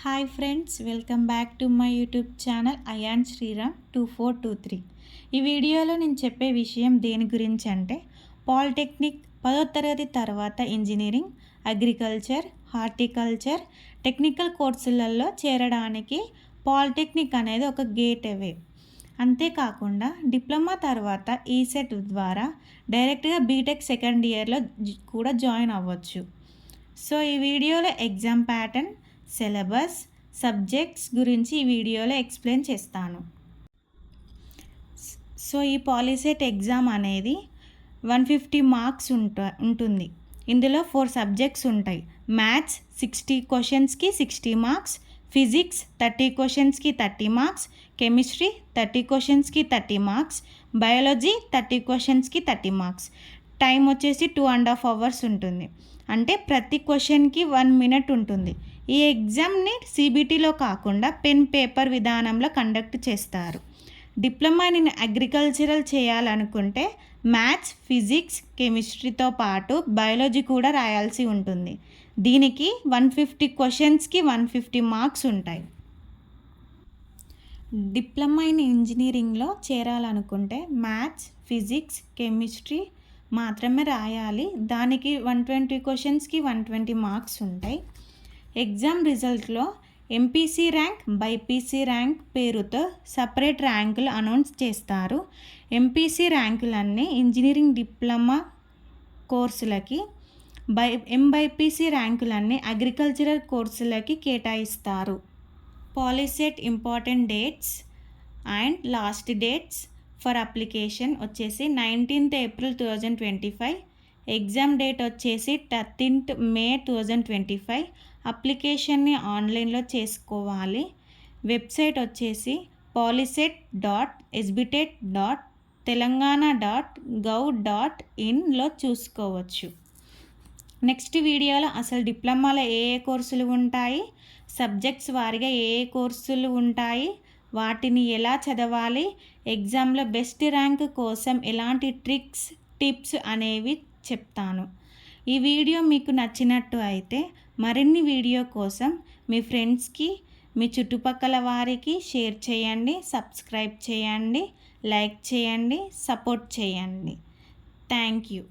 Hi friends, welcome back to my YouTube channel Ayan Sriram 2423. ఈ వీడియోలో నేను చెప్పే విషయం దేని గురించి అంటే పాలిటెక్నిక్ 10వ తరగతి తర్వాత ఇంజనీరింగ్, అగ్రికల్చర్, హార్టికల్చర్, టెక్నికల్ కోర్సులలో చేరడానికి పాలిటెక్నిక్ అనేది ఒక గేట్ అవే. అంతేకాకుండా డిప్లొమా తర్వాత ఈసెట్ ద్వారా డైరెక్ట్గా బీటెక్ సెకండ్ ఇయర్లో కూడా జాయిన్ అవ్వచ్చు. సో ఈ వీడియోలో ఎగ్జామ్ ప్యాటర్న్, సిలబస్, సబ్జెక్ట్స్ గురించి ఈ వీడియోలో ఎక్స్ప్లెయిన్ చేస్తాను. సో ఈ పాలిసెట్ ఎగ్జామ్ అనేది 150 మార్క్స్ ఉంటుంది. ఇందులో 4 సబ్జెక్ట్స్ ఉంటాయి. మ్యాథ్స్ 60 క్వశ్చన్స్కి 60 మార్క్స్, ఫిజిక్స్ 30 క్వశ్చన్స్కి 30 మార్క్స్, కెమిస్ట్రీ 30 క్వశ్చన్స్కి 30 మార్క్స్, బయాలజీ 30 క్వశ్చన్స్కి 30 మార్క్స్. టైం వచ్చేసి 2.5 hours ఉంటుంది. అంటే ప్రతి క్వశ్చన్కి 1 minute ఉంటుంది. ఈ ఎగ్జామ్ని సిబిటీలో కాకుండా పెన్ పేపర్ విధానంలో కండక్ట్ చేస్తారు. డిప్లొమాని అగ్రికల్చరల్ చేయాలనుకుంటే మ్యాథ్స్, ఫిజిక్స్, కెమిస్ట్రీతో పాటు బయాలజీ కూడా రాయాల్సి ఉంటుంది. దీనికి 150 క్వశ్చన్స్కి 150 మార్క్స్ ఉంటాయి. డిప్లొమా ఇన్ ఇంజనీరింగ్లో చేరాలనుకుంటే మ్యాథ్స్, ఫిజిక్స్, కెమిస్ట్రీ మాత్రమే రాయాలి. దానికి 120 క్వశ్చన్స్కి 120 మార్క్స్ ఉంటాయి. ఎగ్జామ్ రిజల్ట్లో ఎంపీసీ ర్యాంక్, బైపీసీ ర్యాంక్ పేరుతో సపరేట్ ర్యాంకులు అనౌన్స్ చేస్తారు. ఎంపీసీ ర్యాంకులన్నీ ఇంజనీరింగ్ డిప్లొమా కోర్సులకి, ఎంబైపీసీ ర్యాంకులన్నీ అగ్రికల్చరల్ కోర్సులకి కేటాయిస్తారు. POLYCET important dates and last dates for application వచ్చేసి 19th April 2025. ఎగ్జామ్ డేట్ వచ్చేసి 13th May 2025. అప్లికేషన్ని ఆన్లైన్లో చేసుకోవాలి. వెబ్సైట్ వచ్చేసి polyset.sbtet.telangana.gov.in చూసుకోవచ్చు. నెక్స్ట్ వీడియోలో అసలు డిప్లొమాలో ఏ కోర్సులు ఉంటాయి, సబ్జెక్ట్స్ వారీగా ఏ కోర్సులు ఉంటాయి, వాటిని ఎలా చదవాలి, ఎగ్జామ్లో బెస్ట్ ర్యాంక్ కోసం ఎలాంటి ట్రిక్స్, టిప్స్ అనేవి చెప్తాను. ఈ వీడియో మీకు నచ్చినట్టు అయితే మరిన్ని వీడియో కోసం మీ ఫ్రెండ్స్కి, మీ చుట్టుపక్కల వారికి షేర్ చేయండి, సబ్స్క్రైబ్ చేయండి, లైక్ చేయండి, సపోర్ట్ చేయండి. Thank you.